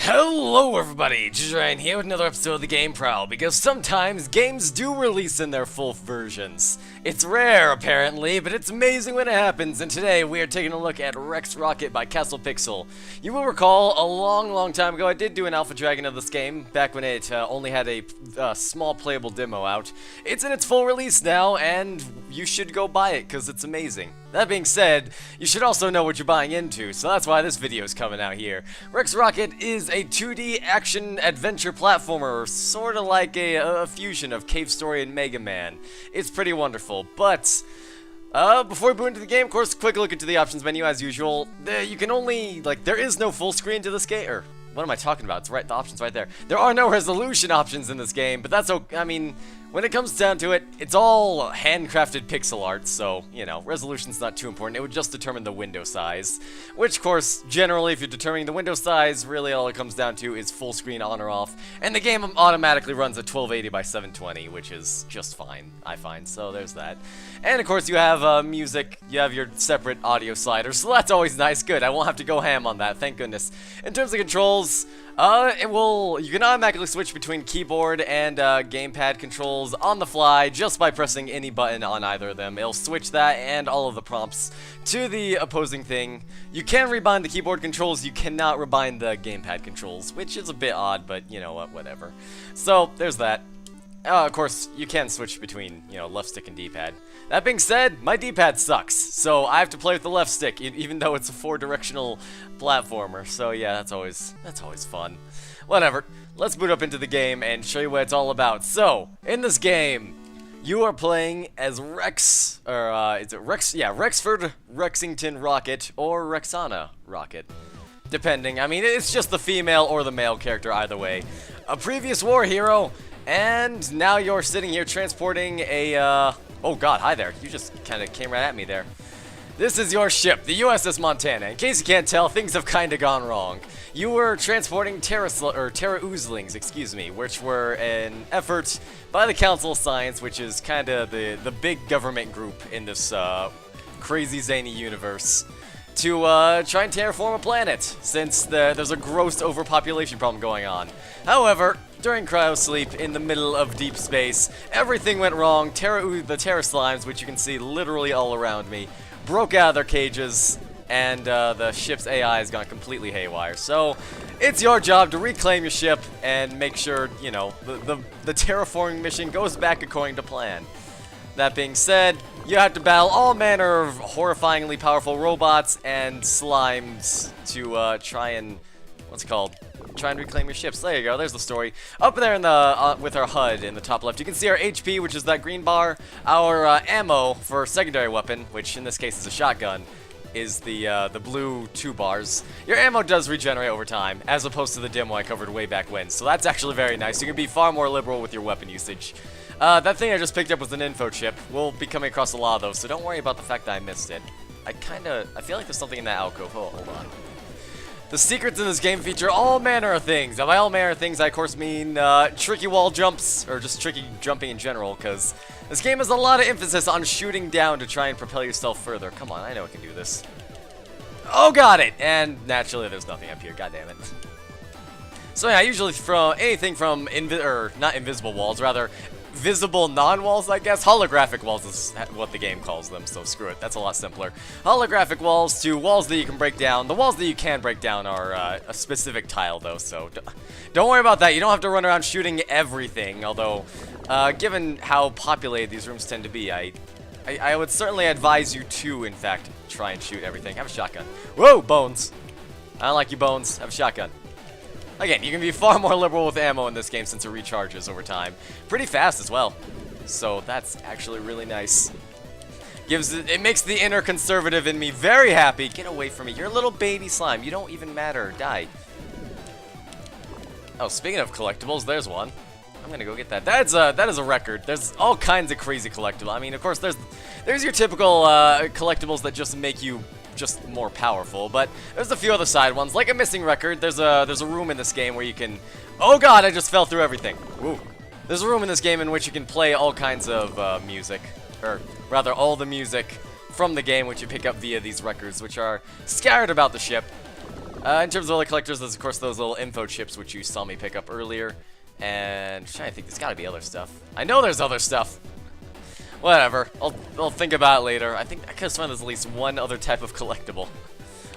Hello everybody, Ryan here with another episode of the Game Prowl, because sometimes games do release in their full versions. It's rare apparently, but it's amazing when it happens, and today we are taking a look at Rex Rocket by Castle Pixel. You will recall a long time ago I did do an alpha dragon of this game, back when it only had a small playable demo out. It's in its full release now, and you should go buy it because it's amazing. That being said, you should also know what you're buying into, so that's why this video is coming out here. Rex Rocket is a 2D action-adventure platformer, sort of like a fusion of Cave Story and Mega Man. It's pretty wonderful, but before we move into the game, of course, quick look into the options menu as usual. You can only, there is no full screen to this game, or what am I talking about? It's right, the option's right there. There are no resolution options in this game, but that's okay. I mean, when it comes down to it, it's all handcrafted pixel art, so, you know, resolution's not too important. It would just determine the window size, which, of course, generally, if you're determining the window size, really all it comes down to is full screen on or off, and the game automatically runs at 1280 by 720, which is just fine, I find, so there's that. And, of course, you have music, you have your separate audio sliders, so that's always nice, good, I won't have to go ham on that, thank goodness. In terms of controls, you can automatically switch between keyboard and gamepad controls on the fly just by pressing any button on either of them. It'll switch that and all of the prompts to the opposing thing. You can rebind the keyboard controls, you cannot rebind the gamepad controls, which is a bit odd, but you know what, whatever. So, there's that. Of course, you can switch between, you know, left stick and D-pad. That being said, my D-pad sucks, so I have to play with the left stick, even though it's a four-directional platformer. So yeah, that's always fun. Whatever. Let's boot up into the game and show you what it's all about. So, in this game, you are playing as Rex, or is it Rex? Yeah, Rexford Rexington Rocket or Rexana Rocket, depending. I mean, it's just the female or the male character either way. A previous war hero. And now you're sitting here transporting a, oh god, hi there. You just kind of came right at me there. This is your ship, the USS Montana. In case you can't tell, things have kind of gone wrong. You were transporting Terra Oozlings, excuse me, which were an effort by the Council of Science, which is kind of the big government group in this crazy zany universe, to try and terraform a planet, since there's a gross overpopulation problem going on. However, during cryosleep in the middle of deep space, everything went wrong. The Terra Slimes, which you can see literally all around me, broke out of their cages, and the ship's AI has gone completely haywire. So, it's your job to reclaim your ship and make sure, you know, the terraforming mission goes back according to plan. That being said, you have to battle all manner of horrifyingly powerful robots and slimes to try and, try and reclaim your ships. There you go, there's the story. Up there in the with our HUD in the top left, you can see our HP, which is that green bar. Our ammo for secondary weapon, which in this case is a shotgun, is the blue 2 bars. Your ammo does regenerate over time, as opposed to the demo I covered way back when, so that's actually very nice. You can be far more liberal with your weapon usage. That thing I just picked up was an info chip. We'll be coming across a lot of those, so don't worry about the fact that I missed it. I feel like there's something in that alcove. Oh, hold on. The secrets in this game feature all manner of things. Now, by all manner of things, I of course mean tricky wall jumps, or just tricky jumping in general, because this game has a lot of emphasis on shooting down to try and propel yourself further. Come on, I know I can do this. Oh, got it! And naturally, there's nothing up here. God damn it. So yeah, I usually throw anything from not invisible walls, rather visible non-walls, I guess. Holographic walls is what the game calls them, so screw it. That's a lot simpler. Holographic walls to walls that you can break down. The walls that you can break down are a specific tile, though, so don't worry about that. You don't have to run around shooting everything, although, given how populated these rooms tend to be, I would certainly advise you to, in fact, try and shoot everything. Have a shotgun. Whoa, bones! I don't like you, bones. Have a shotgun. Again, you can be far more liberal with ammo in this game since it recharges over time. Pretty fast as well. So that's actually really nice. It makes the inner conservative in me very happy. Get away from me. You're a little baby slime. You don't even matter. Die. Oh, speaking of collectibles, there's one. I'm gonna go get that. That is a record. There's all kinds of crazy collectibles. I mean, of course, there's your typical collectibles that just make you just more powerful, but there's a few other side ones, like a missing record. There's a room in this game where you can, oh god, I just fell through everything. Woo. There's a room in this game in which you can play all kinds of music, or rather all the music from the game, which you pick up via these records, which are scattered about the ship. In terms of other collectors, there's of course those little info chips which you saw me pick up earlier. And I'm trying to think, there's gotta be other stuff. I know there's other stuff! Whatever, I'll think about it later. I think I could've sworn there's at least one other type of collectible.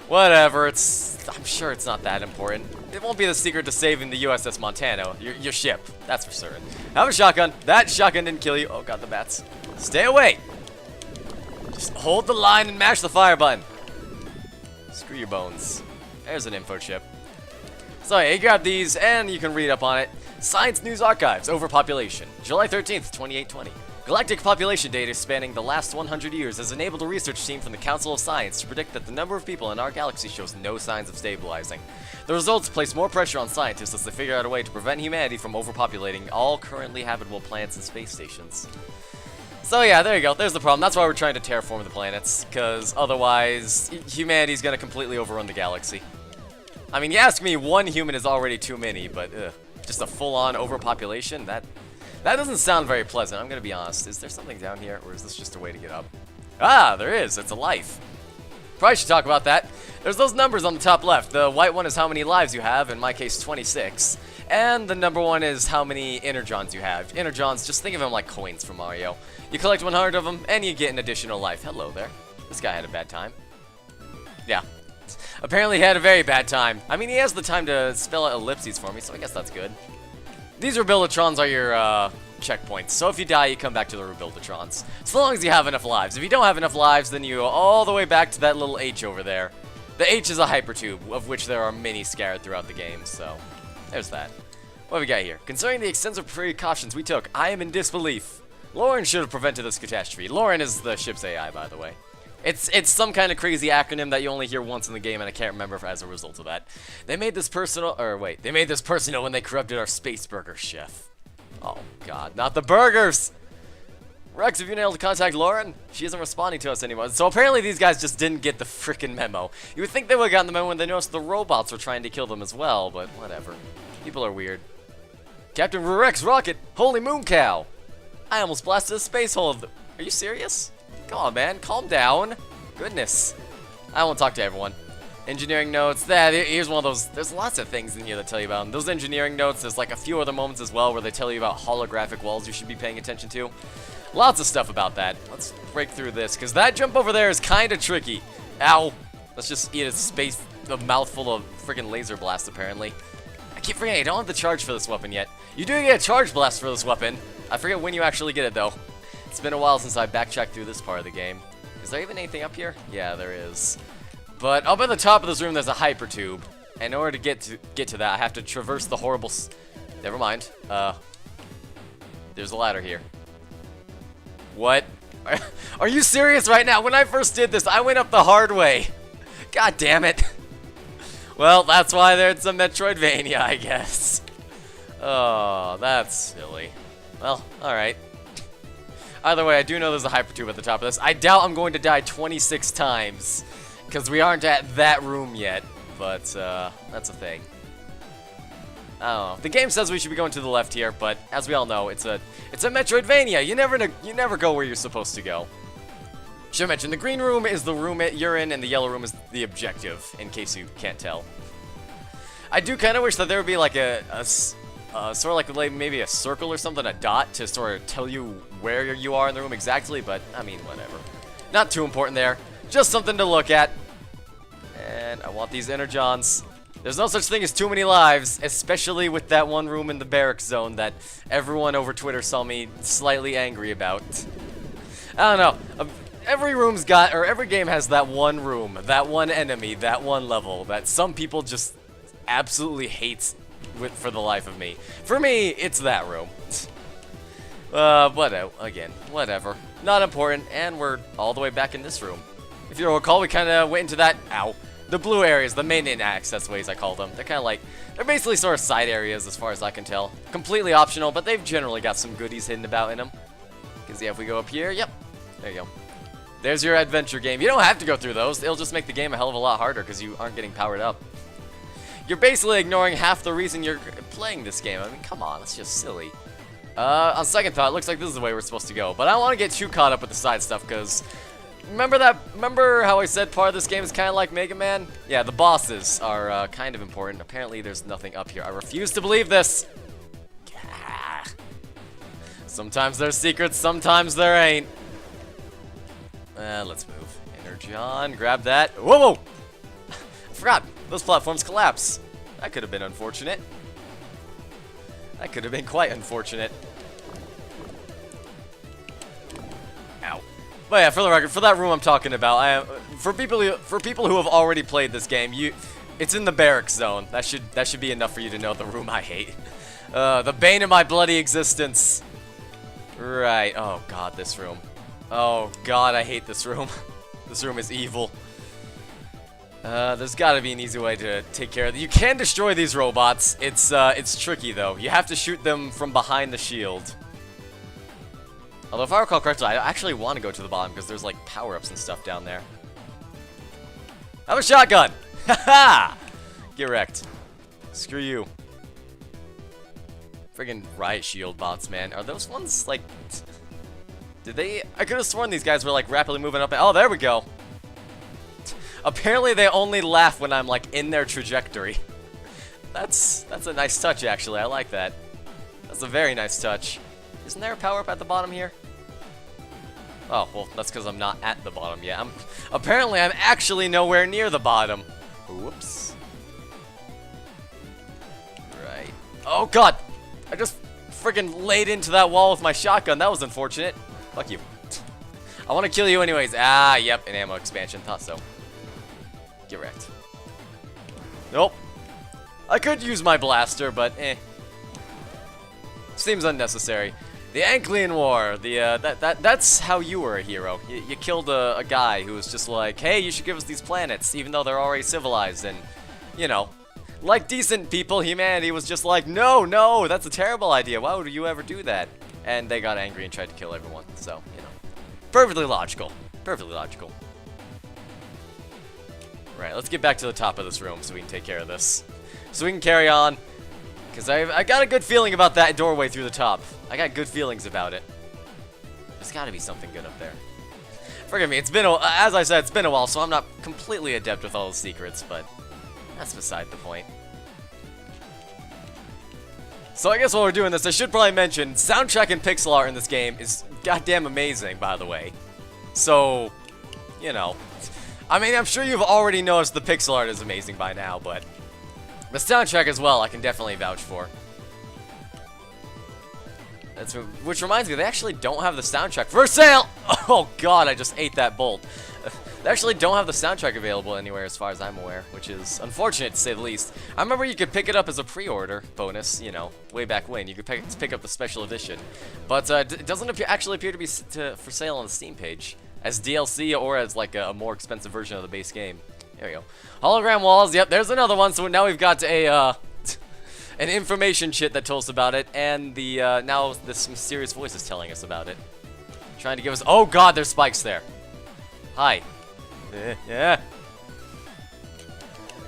Whatever, I'm sure it's not that important. It won't be the secret to saving the USS Montana, your ship, that's for certain. Have a shotgun. That shotgun didn't kill you. Oh god, the bats. Stay away! Just hold the line and mash the fire button. Screw your bones. There's an info chip. So yeah, you grab these and you can read up on it. Science News Archives, Overpopulation, July 13th, 2820. Galactic population data spanning the last 100 years has enabled a research team from the Council of Science to predict that the number of people in our galaxy shows no signs of stabilizing. The results place more pressure on scientists as they figure out a way to prevent humanity from overpopulating all currently habitable planets and space stations. So yeah, there you go. There's the problem. That's why we're trying to terraform the planets, because otherwise humanity's gonna completely overrun the galaxy. I mean, you ask me, one human is already too many, but just a full-on overpopulation, that doesn't sound very pleasant, I'm gonna be honest. Is there something down here, or is this just a way to get up? Ah, there is. It's a life. Probably should talk about that. There's those numbers on the top left. The white one is how many lives you have, in my case 26. And the number one is how many energons you have. Energons, just think of them like coins from Mario. You collect 100 of them, and you get an additional life. Hello there. This guy had a bad time. Yeah. Apparently he had a very bad time. I mean, he has the time to spell out ellipses for me, so I guess that's good. These Rebuildatrons are your checkpoints, so if you die, you come back to the Rebuildatrons. So long as you have enough lives. If you don't have enough lives, then you go all the way back to that little H over there. The H is a hypertube, of which there are many scattered throughout the game, so there's that. What have we got here? Concerning the extensive precautions we took, I am in disbelief. Lauren should have prevented this catastrophe. Lauren is the ship's AI, by the way. It's some kind of crazy acronym that you only hear once in the game, and I can't remember as a result of that. They made this personal, they made this personal when they corrupted our space burger chef. Oh god, not the burgers! Rex, have you been able to contact Lauren? She isn't responding to us anymore. So apparently these guys just didn't get the frickin' memo. You would think they would have gotten the memo when they noticed the robots were trying to kill them as well, but whatever. People are weird. Captain Rex Rocket, holy moon cow! I almost blasted a space hole. Are you serious? Come on, man, calm down. Goodness. I won't talk to everyone. Engineering notes, here's one of those, there's lots of things in here that tell you about them. Those engineering notes, there's like a few other moments as well where they tell you about holographic walls you should be paying attention to. Lots of stuff about that. Let's break through this, because that jump over there is kind of tricky. Ow. Let's just eat a mouthful of freaking laser blast, apparently. I keep forgetting, I don't have the charge for this weapon yet. You do get a charge blast for this weapon. I forget when you actually get it, though. It's been a while since I backtracked through this part of the game. Is there even anything up here? Yeah, there is. But up at the top of this room, there's a hypertube. And in order to get to that, I have to traverse the horrible... Never mind. There's a ladder here. What? Are you serious right now? When I first did this, I went up the hard way. God damn it. Well, that's why there's a Metroidvania, I guess. Oh, that's silly. Well, alright. Either way, I do know there's a hypertube at the top of this. I doubt I'm going to die 26 times, because we aren't at that room yet, but that's a thing. I don't know. The game says we should be going to the left here, but as we all know, it's a Metroidvania. You never go where you're supposed to go. Should mention, the green room is the room you're in, and the yellow room is the objective, in case you can't tell. I do kind of wish that there would be like sort of like maybe a circle or something, a dot, to sort of tell you where you are in the room exactly, but I mean, whatever. Not too important there. Just something to look at. And I want these energons. There's no such thing as too many lives, especially with that one room in the barracks zone that everyone over Twitter saw me slightly angry about. I don't know. Every game has that one room, that one enemy, that one level that some people just absolutely hate for the life of me. For me, it's that room. Whatever. Not important, and we're all the way back in this room. If you recall, we kind of went into that, the blue areas, the main access ways I call them. They're kind of like, they're basically sort of side areas as far as I can tell. Completely optional, but they've generally got some goodies hidden about in them. Because yeah, if we go up here, yep, there you go. There's your adventure game. You don't have to go through those. It'll just make the game a hell of a lot harder because you aren't getting powered up. You're basically ignoring half the reason you're playing this game. I mean, come on, it's just silly. On second thought, it looks like this is the way we're supposed to go. But I don't want to get too caught up with the side stuff because Remember how I said part of this game is kind of like Mega Man? Yeah, the bosses are kind of important. Apparently, there's nothing up here. I refuse to believe this. Sometimes there's secrets, sometimes there ain't. Let's move. Energy on, grab that. Whoa, whoa! I forgot, those platforms collapse. That could have been unfortunate. That could have been quite unfortunate. Ow. But yeah, for the record, for that room I'm talking about, for people who have already played this game, it's in the barracks zone. That should be enough for you to know the room I hate. The bane of my bloody existence. Right. Oh god, this room. Oh god, I hate this room. This room is evil. There's got to be an easy way to take care of it. You can destroy these robots. It's tricky though. You have to shoot them from behind the shield. Although if I recall correctly, I actually want to go to the bottom because there's like power-ups and stuff down there. I have a shotgun. Haha! Get wrecked. Screw you. Friggin' riot shield bots, man. Are those ones like? Did they? I could have sworn these guys were like rapidly moving up. Oh, there we go. Apparently they only laugh when I'm like in their trajectory. That's a nice touch actually. I like that. That's a very nice touch. Isn't there a power up at the bottom here? Oh, well, that's because I'm not at the bottom yet. Apparently I'm actually nowhere near the bottom. Whoops. Right. Oh god! I just friggin' laid into that wall with my shotgun. That was unfortunate. Fuck you. I want to kill you anyways. Ah, yep, an ammo expansion. Thought so. Get wrecked. Nope. I could use my blaster, but eh. Seems unnecessary. The Anklian War. That's how you were a hero. You killed a guy who was just like, hey, you should give us these planets, even though they're already civilized. And, you know, like decent people, humanity was just like, no, no, that's a terrible idea. Why would you ever do that? And they got angry and tried to kill everyone. So, you know, perfectly logical. Perfectly logical. Right, let's get back to the top of this room so we can take care of this. So we can carry on. Because I got a good feeling about that doorway through the top. I got good feelings about it. There's got to be something good up there. Forgive me, it's been as I said, it's been a while, so I'm not completely adept with all the secrets, but that's beside the point. So I guess while we're doing this, I should probably mention, soundtrack and pixel art in this game is goddamn amazing, by the way. So, you know. I mean, I'm sure you've already noticed the pixel art is amazing by now, but the soundtrack as well, I can definitely vouch for. Which reminds me, they actually don't have the soundtrack for sale! Oh god, I just ate that bolt. They actually don't have the soundtrack available anywhere as far as I'm aware, which is unfortunate to say the least. I remember you could pick it up as a pre-order bonus, you know, way back when. You could pick up the special edition. But it doesn't actually appear to be for sale on the Steam page as DLC or as like a more expensive version of the base game. There we go. Hologram walls, yep, there's another one. So now we've got an information chit that told us about it, and now this mysterious voice is telling us about it. Trying to give us, oh god, there's spikes there. Hi. Yeah.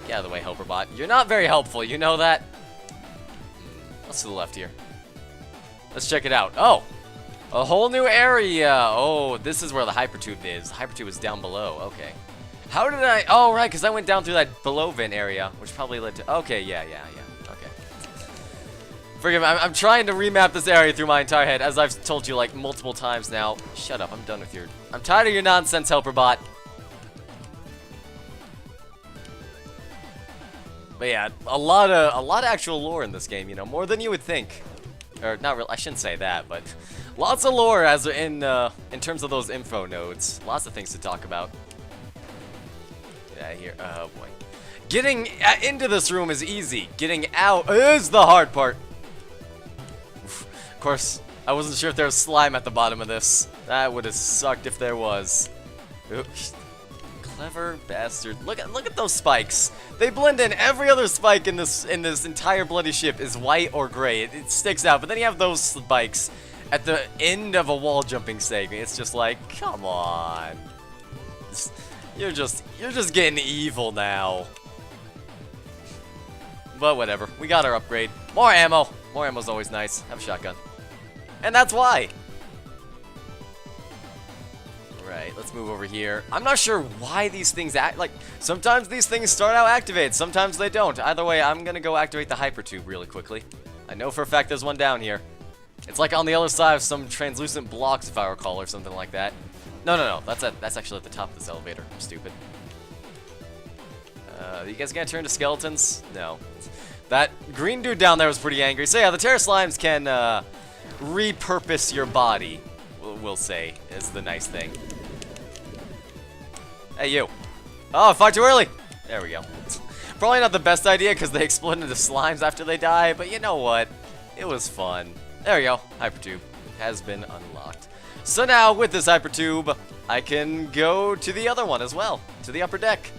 Get out of the way, Helperbot. You're not very helpful, you know that? What's to the left here? Let's check it out. Oh! A whole new area! Oh, this is where the hypertube is. The hypertube is down below. Okay. How did I... Oh, right, because I went down through that below vent area, which probably led to... Okay, yeah. Okay. Forgive me, I'm trying to remap this area through my entire head, as I've told you, like, multiple times now. Shut up, I'm done with your... I'm tired of your nonsense, Helperbot. But yeah, a lot of actual lore in this game, you know, more than you would think. Or, not really, I shouldn't say that, but... Lots of lore as in terms of those info nodes. Lots of things to talk about. Get out of here. Oh boy. Getting into this room is easy. Getting out is the hard part. Oof. Of course, I wasn't sure if there was slime at the bottom of this. That would have sucked if there was. Oops. Clever bastard. Look at those spikes. They blend in. Every other spike in this entire bloody ship is white or gray. It sticks out. But then you have those spikes at the end of a wall jumping segment. It's just like, come on. You're just getting evil now. But whatever. We got our upgrade. More ammo. More ammo's always nice. Have a shotgun. And that's why. Alright, let's move over here. I'm not sure why these things act like, sometimes these things start out activated, sometimes they don't. Either way, I'm gonna go activate the hyper tube really quickly. I know for a fact there's one down here. It's like on the other side of some translucent blocks, if I recall, or something like that. No, that's actually at the top of this elevator. I'm stupid. You guys gonna turn to skeletons? No. That green dude down there was pretty angry. So yeah, the Terra Slimes can repurpose your body, we'll say, is the nice thing. Hey, you. Oh, far too early. There we go. Probably not the best idea because they explode into slimes after they die, but you know what? It was fun. There we go. Hypertube has been unlocked. So now, with this hypertube, I can go to the other one as well, to the upper deck.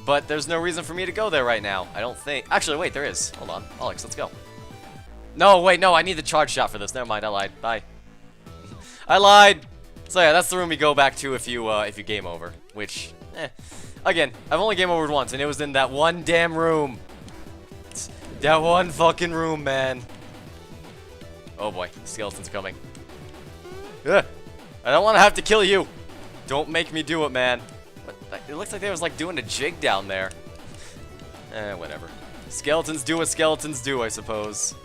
But there's no reason for me to go there right now, I don't think. Actually, wait, there is. Hold on. Alex, let's go. No, wait, no, I need the charge shot for this. Never mind, I lied. Bye. I lied. So yeah, that's the room you go back to if you game over. Which, again, I've only game overed once, and it was in that one damn room. That one fucking room, man. Oh boy, skeletons coming. Ugh. I don't want to have to kill you. Don't make me do it, man. It looks like they was like doing a jig down there. Whatever. Skeletons do what skeletons do, I suppose.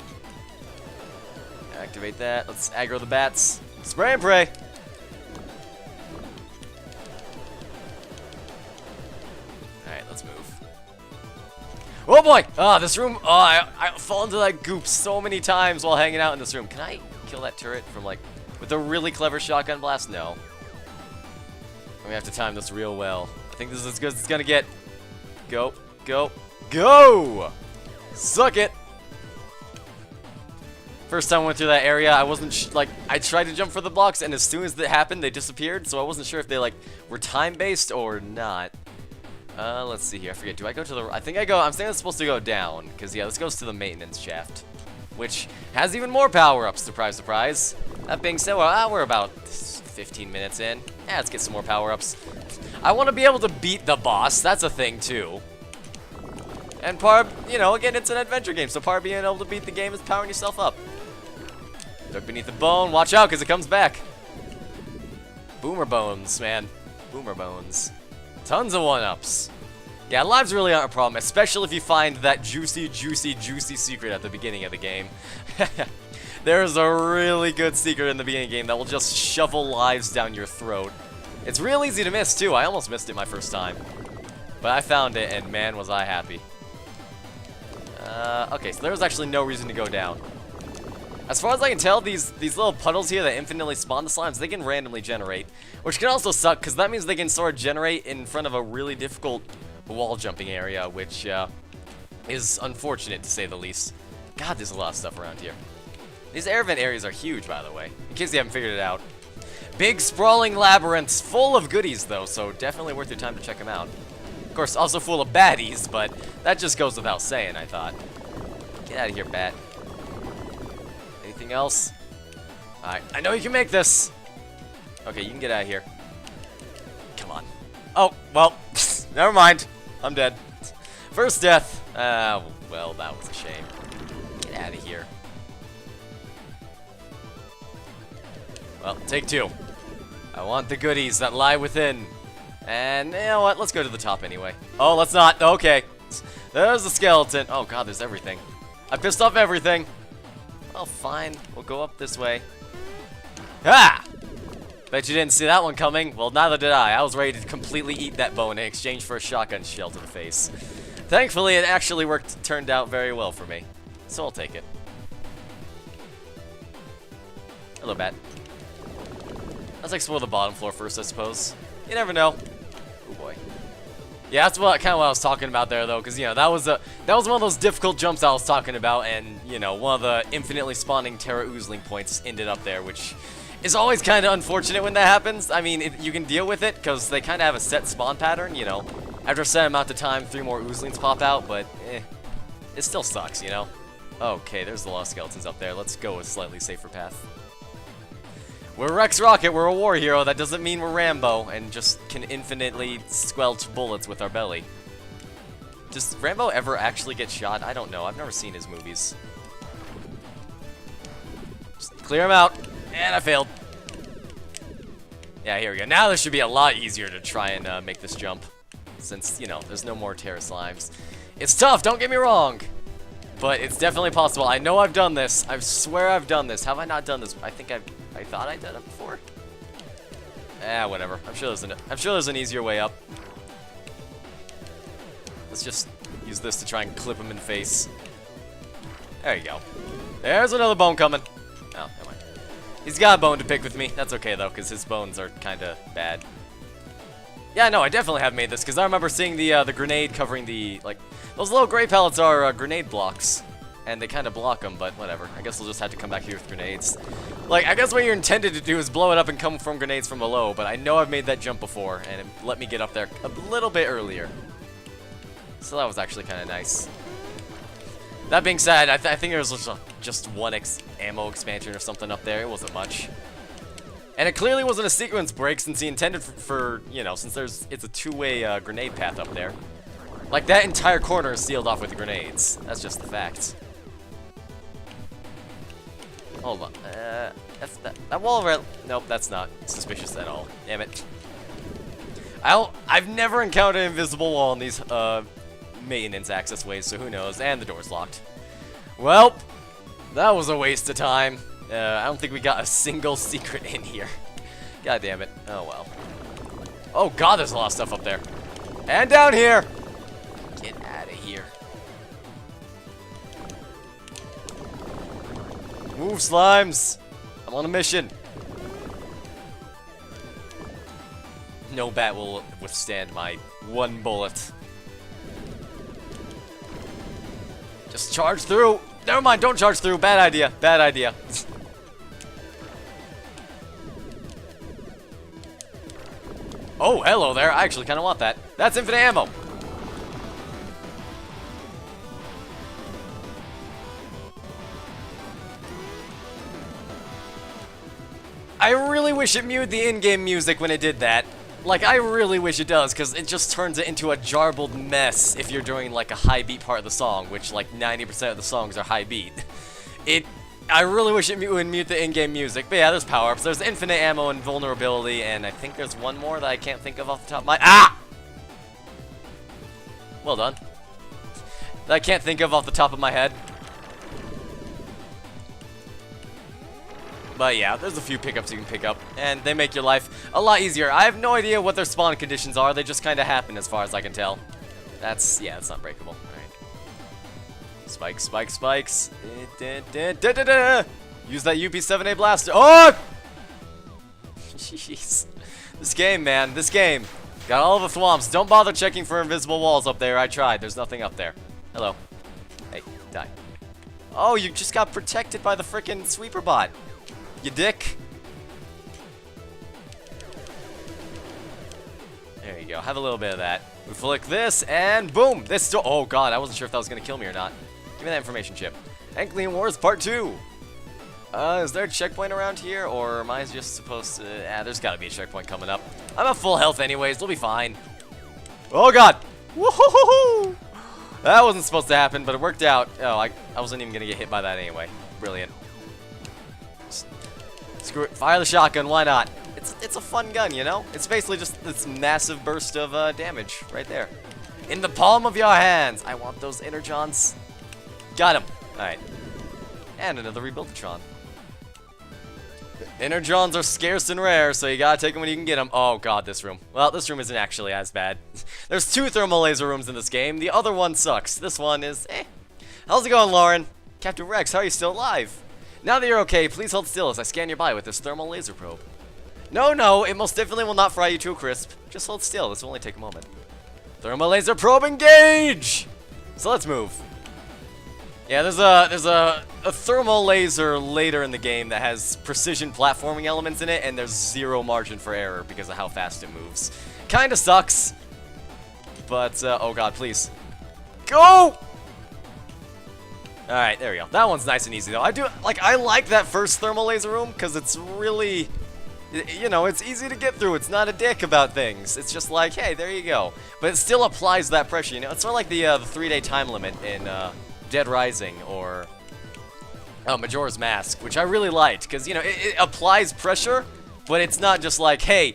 Activate that. Let's aggro the bats. Spray and pray. Alright, let's move. Oh boy! Ah, this room. Oh, I fall into that goop so many times while hanging out in this room. Can I kill that turret from like with a really clever shotgun blast? No. We have to time this real well. I think this is as good as it's gonna get. Go, go, go! Suck it! First time I went through that area, I wasn't like, I tried to jump for the blocks, and as soon as that happened, they disappeared, so I wasn't sure if they like were time-based or not. Let's see here. I forget. Do I go to the? I think I go. I'm saying it's supposed to go down, because yeah, this goes to the maintenance shaft, which has even more power-ups. Surprise, surprise. That being said, well, we're about 15 minutes in. Yeah, let's get some more power-ups. I want to be able to beat the boss. That's a thing too. And part, you know, again, it's an adventure game, so part of being able to beat the game is powering yourself up. Look beneath the bone. Watch out, because it comes back. Boomer bones, man. Boomer bones. Tons of one-ups. Yeah, lives really aren't a problem, especially if you find that juicy, juicy, juicy secret at the beginning of the game. There's a really good secret in the beginning of the game that will just shovel lives down your throat. It's real easy to miss, too. I almost missed it my first time. But I found it, and man, was I happy. Okay, so there was actually no reason to go down. As far as I can tell, these little puddles here that infinitely spawn the slimes, they can randomly generate. Which can also suck, because that means they can sort of generate in front of a really difficult wall jumping area, which is unfortunate to say the least. God, there's a lot of stuff around here. These air vent areas are huge, by the way, in case you haven't figured it out. Big, sprawling labyrinths, full of goodies, though, so definitely worth your time to check them out. Of course, also full of baddies, but that just goes without saying, I thought. Get out of here, bat. Anything else? Alright, I know you can make this! Okay, you can get out of here. Come on. Oh, well, never mind. I'm dead. First death. Well, that was a shame. Get out of here. Well, take two. I want the goodies that lie within. And you know what? Let's go to the top anyway. Oh, let's not. Okay. There's the skeleton. Oh, God, there's everything. I pissed off everything. Oh, fine. We'll go up this way. Ah! Bet you didn't see that one coming. Well, neither did I. I was ready to completely eat that bone in exchange for a shotgun shell to the face. Thankfully, it actually turned out very well for me. So I'll take it. Hello, bat. Let's explore the bottom floor first, I suppose. You never know. Oh boy. Yeah, that's kind of what I was talking about there, though, because you know that was one of those difficult jumps I was talking about, and you know one of the infinitely spawning Terra Oozling points ended up there, which is always kind of unfortunate when that happens. I mean, you can deal with it because they kind of have a set spawn pattern. You know, after a set amount of time, 3 more Oozlings pop out, but it still sucks, you know. Okay, there's a lot of skeletons up there. Let's go a slightly safer path. We're Rex Rocket, we're a war hero. That doesn't mean we're Rambo and just can infinitely squelch bullets with our belly. Does Rambo ever actually get shot? I don't know. I've never seen his movies. Just clear him out. And I failed. Yeah, here we go. Now this should be a lot easier to try and make this jump. Since, you know, there's no more terror slimes. It's tough, don't get me wrong. But it's definitely possible. I know I've done this. I swear I've done this. Have I not done this? I think I thought I did it before. Whatever. I'm sure there's an easier way up. Let's just use this to try and clip him in the face. There you go. There's another bone coming. Oh, never mind. He's got a bone to pick with me. That's okay, though, because his bones are kind of bad. Yeah, no, I definitely have made this, because I remember seeing the grenade covering the, like, those little gray pellets are grenade blocks. And they kind of block them, but whatever. I guess we'll just have to come back here with grenades. Like, I guess what you're intended to do is blow it up and come from grenades from below, but I know I've made that jump before, and it let me get up there a little bit earlier. So that was actually kind of nice. That being said, I think there was just one ammo expansion or something up there. It wasn't much. And it clearly wasn't a sequence break since he intended for you know, since it's a two-way grenade path up there. Like, that entire corner is sealed off with grenades. That's just the fact. Hold on. That's that wall right. Nope, that's not suspicious at all. Damn it. I've never encountered an invisible wall in these maintenance access ways, so who knows? And the door's locked. Well, that was a waste of time. I don't think we got a single secret in here. God damn it. Oh well. Oh god, there's a lot of stuff up there. And down here. Get out of here. Move, slimes. I'm on a mission. No bat will withstand my one bullet. Just charge through. Never mind, don't charge through. Bad idea. Bad idea. Oh, hello there. I actually kind of want that. That's infinite ammo. I really wish it muted the in-game music when it did that. Like, I really wish it does, because it just turns it into a jarbled mess if you're doing, like, a high beat part of the song, which, like, 90% of the songs are high beat. I really wish it would mute the in-game music. But yeah, there's power-ups. There's infinite ammo and vulnerability, and I think there's one more that I can't think of off the top of my... Ah! Well done. That I can't think of off the top of my head. But yeah, there's a few pickups you can pick up, and they make your life a lot easier. I have no idea what their spawn conditions are. They just kind of happen as far as I can tell. That's, yeah, it's not breakable. Alright. Spikes, spikes, spikes. Use that UP7A blaster. Oh! Jeez. This game, man. This game. Got all of the thwomps. Don't bother checking for invisible walls up there. I tried. There's nothing up there. Hello. Hey, die. Oh, you just got protected by the frickin' sweeper bot. You dick. There you go. Have a little bit of that. We flick this, and boom! This still. Oh god, I wasn't sure if that was gonna kill me or not. Give me that information chip. Anklian Wars Part 2. Is there a checkpoint around here, or am I just supposed to? There's gotta be a checkpoint coming up. I'm at full health anyways. We'll be fine. Oh god! Woohoo! That wasn't supposed to happen, but it worked out. Oh, I wasn't even gonna get hit by that anyway. Brilliant. Screw it. Fire the shotgun, why not? It's a fun gun, you know? It's basically just this massive burst of damage right there. In the palm of your hands. I want those energons. Got him. Alright. And another Rebuildatron. Energons are scarce and rare, so you gotta take them when you can get them. Oh god, this room. Well, this room isn't actually as bad. There's 2 thermal laser rooms in this game. The other one sucks. This one is How's it going, Lauren? Captain Rex, how are you still alive? Now that you're okay, please hold still as I scan your body with this thermal laser probe. No, it most definitely will not fry you to a crisp. Just hold still, this will only take a moment. Thermal laser probe engage! So let's move. Yeah, there's a thermal laser later in the game that has precision platforming elements in it, and there's 0 margin for error because of how fast it moves. Kinda sucks. But, oh god, please. Go! Alright, there we go. That one's nice and easy, though. I like that first thermal laser room, because it's really, you know, it's easy to get through. It's not a dick about things. It's just like, hey, there you go. But it still applies that pressure, you know? It's sort of like the 3-day time limit in Dead Rising or Majora's Mask, which I really liked, because, you know, it applies pressure, But it's not just like, hey,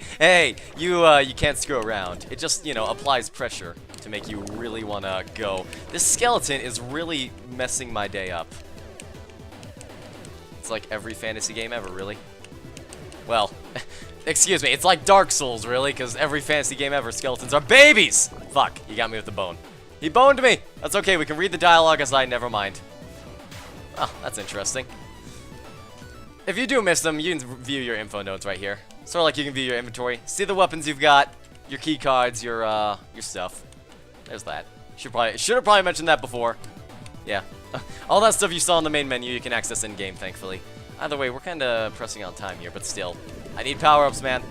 you can't screw around. It just, you know, applies pressure to make you really want to go. This skeleton is really messing my day up. It's like every fantasy game ever, really. Well, excuse me, it's like Dark Souls, really, because every fantasy game ever, skeletons are babies! Fuck, you got me with the bone. He boned me! That's okay, we can read the dialogue aside, never mind. Oh, that's interesting. If you do miss them, you can view your info notes right here. Sort of like you can view your inventory, see the weapons you've got, your key cards, your stuff. There's that. Should have probably mentioned that before. Yeah. All that stuff you saw in the main menu, you can access in-game, thankfully. Either way, we're kind of pressing on time here, but still. I need power-ups, man.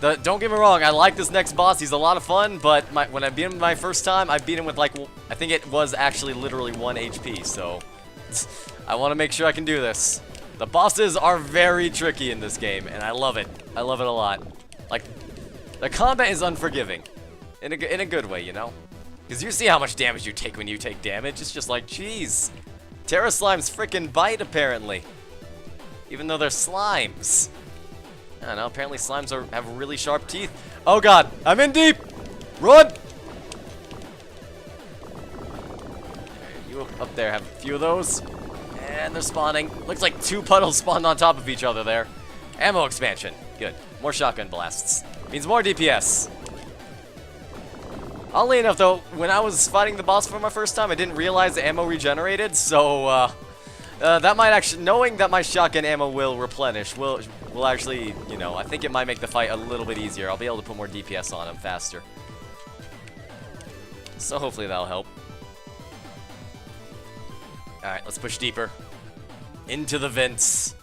Don't get me wrong, I like this next boss. He's a lot of fun, but when I beat him my first time, I beat him with, like, I think it was actually literally 1 HP, so I want to make sure I can do this. The bosses are very tricky in this game, and I love it. I love it a lot. Like, the combat is unforgiving. In a good way, you know? Because you see how much damage you take when you take damage. It's just like, jeez. Terra Slimes frickin' bite, apparently. Even though they're slimes. I don't know, apparently slimes have really sharp teeth. Oh god, I'm in deep! Run! You up there have a few of those. And they're spawning. Looks like 2 puddles spawned on top of each other there. Ammo expansion. Good. More shotgun blasts. Means more DPS. Oddly enough, though, when I was fighting the boss for my first time, I didn't realize the ammo regenerated, so, that might actually, knowing that my shotgun ammo will replenish, will actually, you know, I think it might make the fight a little bit easier. I'll be able to put more DPS on him faster. So hopefully that'll help. Alright, let's push deeper. Into the vents.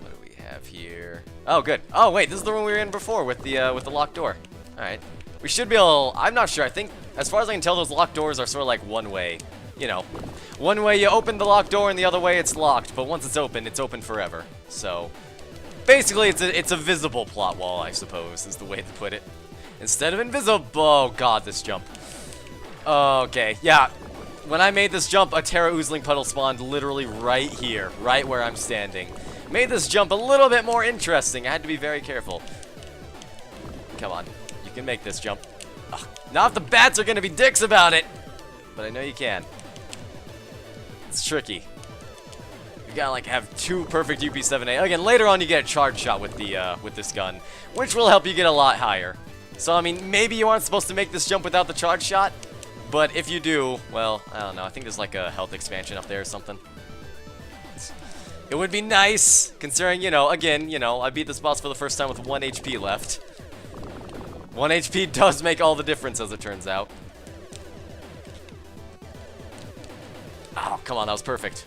What do we have here? Oh, good. Oh, wait, this is the one we were in before with the locked door. Alright. We should be able... I'm not sure. I think, as far as I can tell, those locked doors are sort of like one way. You know, one way you open the locked door and the other way it's locked. But once it's open forever. So, basically, it's a visible plot wall, I suppose, is the way to put it. Instead of invisible... Oh, God, this jump. Okay, yeah. When I made this jump, a Terra Oozling puddle spawned literally right here, right where I'm standing. Made this jump a little bit more interesting. I had to be very careful. Come on, you can make this jump. Ugh. Not if the bats are gonna be dicks about it, but I know you can. It's tricky. You gotta like have 2 perfect UP7A. Again, later on you get a charge shot with the with this gun, which will help you get a lot higher. So I mean, maybe you aren't supposed to make this jump without the charge shot. But if you do, well, I don't know. I think there's like a health expansion up there or something. It would be nice, considering, you know, again, you know, I beat this boss for the first time with 1 HP left. 1 HP does make all the difference, as it turns out. Oh, come on, that was perfect.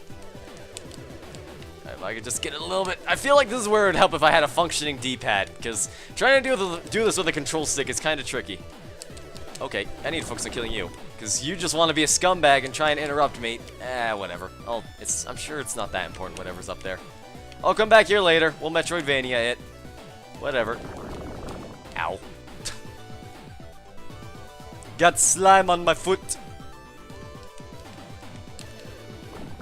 If I could just get it a little bit... I feel like this is where it would help if I had a functioning D-pad, because trying to do this with a control stick is kind of tricky. Okay, I need to focus on killing you. Because you just want to be a scumbag and try and interrupt me. Whatever. I'm sure it's not that important, whatever's up there. I'll come back here later. We'll Metroidvania it. Whatever. Ow. Got slime on my foot.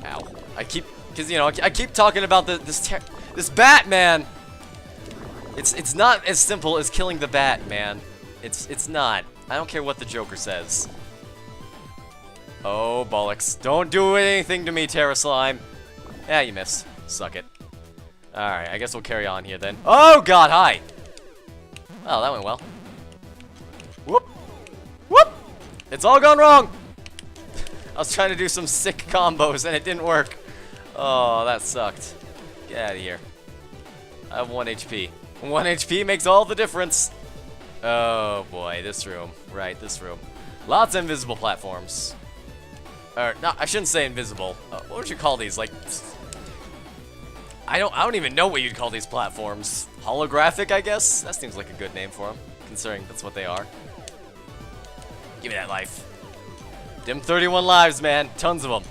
Ow. Because, you know, I keep talking about this bat, man. It's not as simple as killing the bat, man. It's not. I don't care what the Joker says. Oh, bollocks. Don't do anything to me, Terra Slime. Yeah, you missed. Suck it. Alright, I guess we'll carry on here then. Oh, God, hi! Oh, that went well. Whoop! Whoop! It's all gone wrong! I was trying to do some sick combos and it didn't work. Oh, that sucked. Get out of here. I have 1 HP. 1 HP makes all the difference. Oh boy, this room. Right, this room. Lots of invisible platforms. Or, no, I shouldn't say invisible. What would you call these? Like, I don't even know what you'd call these platforms. Holographic, I guess? That seems like a good name for them, considering that's what they are. Give me that life. Dim 31 lives, man. Tons of them.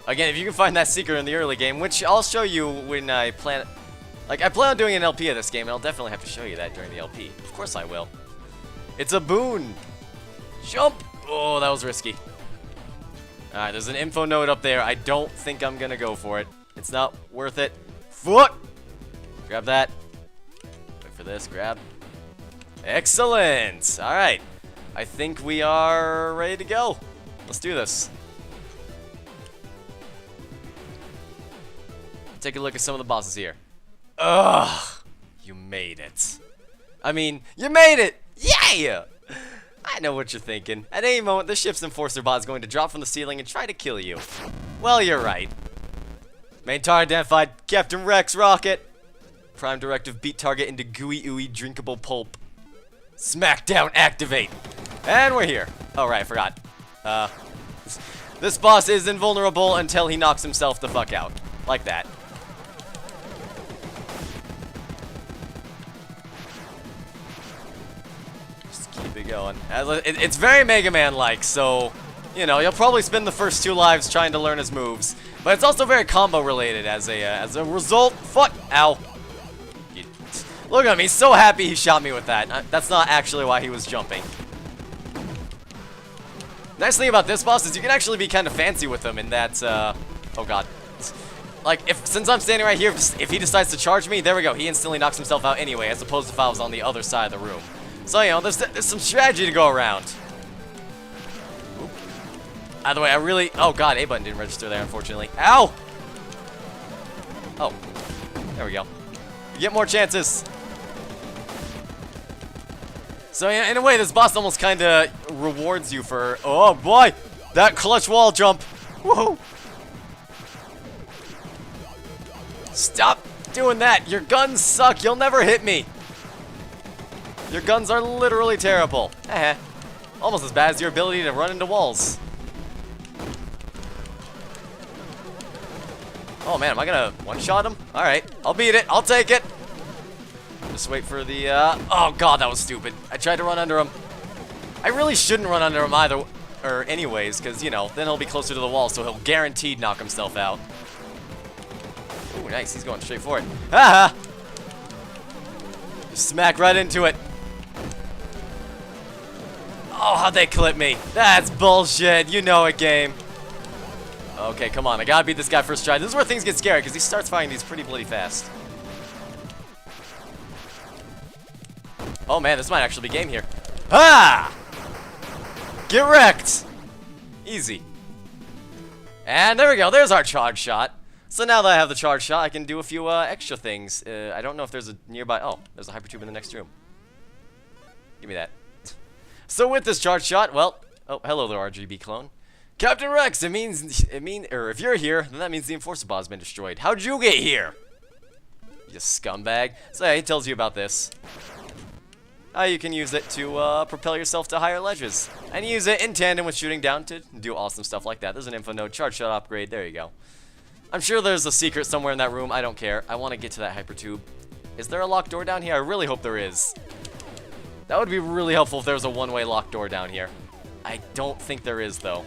Again, if you can find that secret in the early game, which I'll show you when I plan... Like, I plan on doing an LP of this game, and I'll definitely have to show you that during the LP. Of course I will. It's a boon! Jump! Oh, that was risky. Alright, there's an info node up there. I don't think I'm gonna go for it. It's not worth it. Foot! Grab that. Wait for this, grab. Excellent! Alright. I think we are ready to go. Let's do this. Take a look at some of the bosses here. Ugh! You made it. I mean, you made it! Yeah! I know what you're thinking. At any moment, the ship's enforcer bot is going to drop from the ceiling and try to kill you. Well, you're right. Main target identified, Captain Rex Rocket. Prime directive, beat target into gooey ooey drinkable pulp. Smackdown activate. And we're here. Oh, right, I forgot. This boss is invulnerable until he knocks himself the fuck out. Like that. Keep it going. It's very Mega Man-like, so, you know, you'll probably spend the first 2 lives trying to learn his moves. But it's also very combo-related as a result. Fuck! Ow. Look at him, he's so happy he shot me with that. That's not actually why he was jumping. Nice thing about this boss is you can actually be kind of fancy with him in that, oh god. Like, since I'm standing right here, if he decides to charge me, there we go. He instantly knocks himself out anyway, as opposed to if I was on the other side of the room. So, you know, there's some strategy to go around. Oop. By the way, oh god, A button didn't register there, unfortunately. Ow! Oh, there we go. You get more chances. So, yeah, in a way, this boss almost kind of rewards you for, oh boy, that clutch wall jump. Woohoo! Stop doing that. Your guns suck. You'll never hit me. Your guns are literally terrible. Almost as bad as your ability to run into walls. Oh man, am I gonna one-shot him? Alright, I'll beat it. I'll take it. Just wait for the, oh god, that was stupid. I tried to run under him. I really shouldn't run under him either, or anyways, because, you know, then he'll be closer to the wall, so he'll guaranteed knock himself out. Ooh, nice. He's going straight for it. Haha! Just smack right into it. Oh, how'd they clip me? That's bullshit. You know it, game. Okay, come on. I gotta beat this guy first try. This is where things get scary, because he starts fighting these pretty bloody fast. Oh, man. This might actually be game here. Ah! Get wrecked. Easy. And there we go. There's our charge shot. So now that I have the charge shot, I can do a few extra things. I don't know if there's a nearby... Oh, there's a hypertube in the next room. Give me that. So with this charge shot, well... Oh, hello there, RGB clone. Captain Rex, or if you're here, then that means the Enforcer bot has been destroyed. How'd you get here? You scumbag. So yeah, he tells you about this. You can use it to propel yourself to higher ledges. And use it in tandem with shooting down to do awesome stuff like that. There's an info node, charge shot upgrade, there you go. I'm sure there's a secret somewhere in that room. I don't care. I want to get to that hypertube. Is there a locked door down here? I really hope there is. That would be really helpful if there was a one-way locked door down here. I don't think there is, though.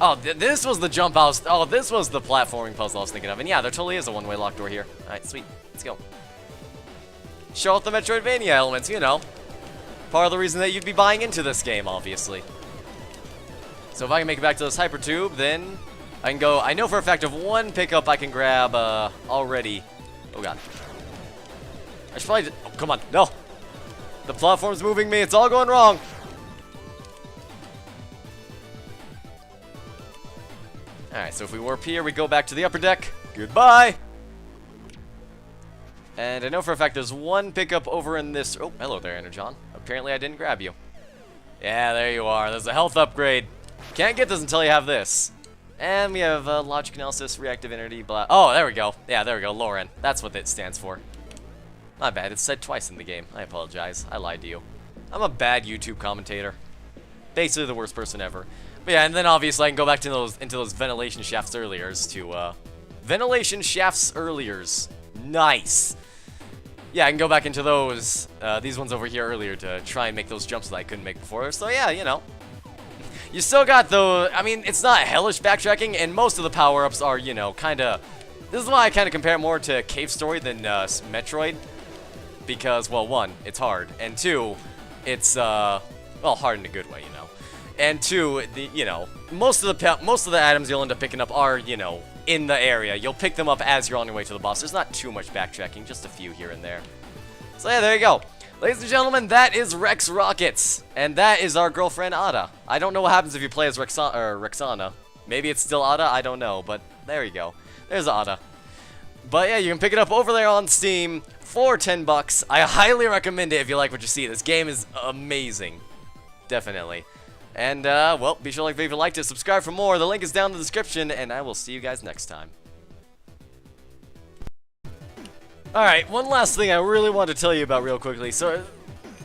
Oh, this was the jump I was... Oh, this was the platforming puzzle I was thinking of. And yeah, there totally is a one-way locked door here. Alright, sweet. Let's go. Show off the Metroidvania elements, you know. Part of the reason that you'd be buying into this game, obviously. So if I can make it back to this hypertube, then I can go... I know for a fact of one pickup I can grab already. Oh, God. I should probably... Oh, come on. No. The platform's moving me. It's all going wrong. Alright, so if we warp here, we go back to the upper deck. Goodbye. And I know for a fact there's one pickup over in this... Oh, hello there, Energon. Apparently I didn't grab you. Yeah, there you are. There's a health upgrade. Can't get this until you have this. And we have logic analysis, reactive energy, blah. Oh, there we go. Yeah, there we go. Lauren. That's what it stands for. Not bad. It's said twice in the game. I apologize. I lied to you. I'm a bad YouTube commentator. Basically the worst person ever. But yeah, and then obviously I can go back to into those ventilation shafts earliers to ventilation shafts earliers. Nice. Yeah, I can go back into those these ones over here earlier to try and make those jumps that I couldn't make before. So yeah, you know. You still got the, I mean, it's not hellish backtracking, and most of the power-ups are, you know, kind of, this is why I kind of compare it more to Cave Story than Metroid, because, well, one, it's hard, and two, it's, well, hard in a good way, you know. And 2, you know, most of the items you'll end up picking up are, you know, in the area. You'll pick them up as you're on your way to the boss. There's not too much backtracking, just a few here and there. So yeah, there you go. Ladies and gentlemen, that is Rex Rockets, and that is our girlfriend Ada. I don't know what happens if you play as Rexana. Maybe it's still Ada, I don't know, but there you go. There's Ada. But yeah, you can pick it up over there on Steam for 10 bucks. I highly recommend it if you like what you see. This game is amazing. Definitely. And, well, be sure to like the video if you liked it, subscribe for more. The link is down in the description, and I will see you guys next time. Alright, one last thing I really want to tell you about real quickly. So,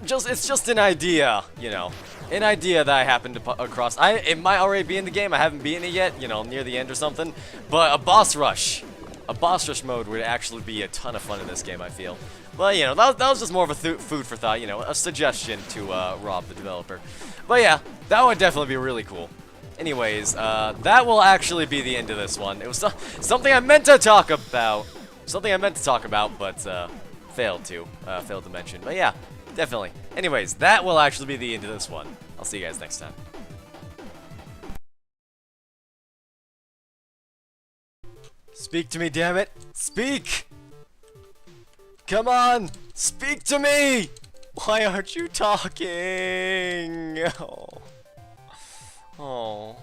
it's just an idea, you know. An idea that I happened to across. It might already be in the game. I haven't beaten it yet, you know, near the end or something. But a boss rush. A boss rush mode would actually be a ton of fun in this game, I feel. But, you know, that was just more of a food for thought, you know, a suggestion to Rob, the developer. But yeah, that would definitely be really cool. Anyways, that will actually be the end of this one. It was something I meant to talk about. Something I meant to talk about, but failed to mention. But yeah, definitely. Anyways, that will actually be the end of this one. I'll see you guys next time. Speak to me, damn it! Speak! Come on! Speak to me! Why aren't you talking? Oh. Oh.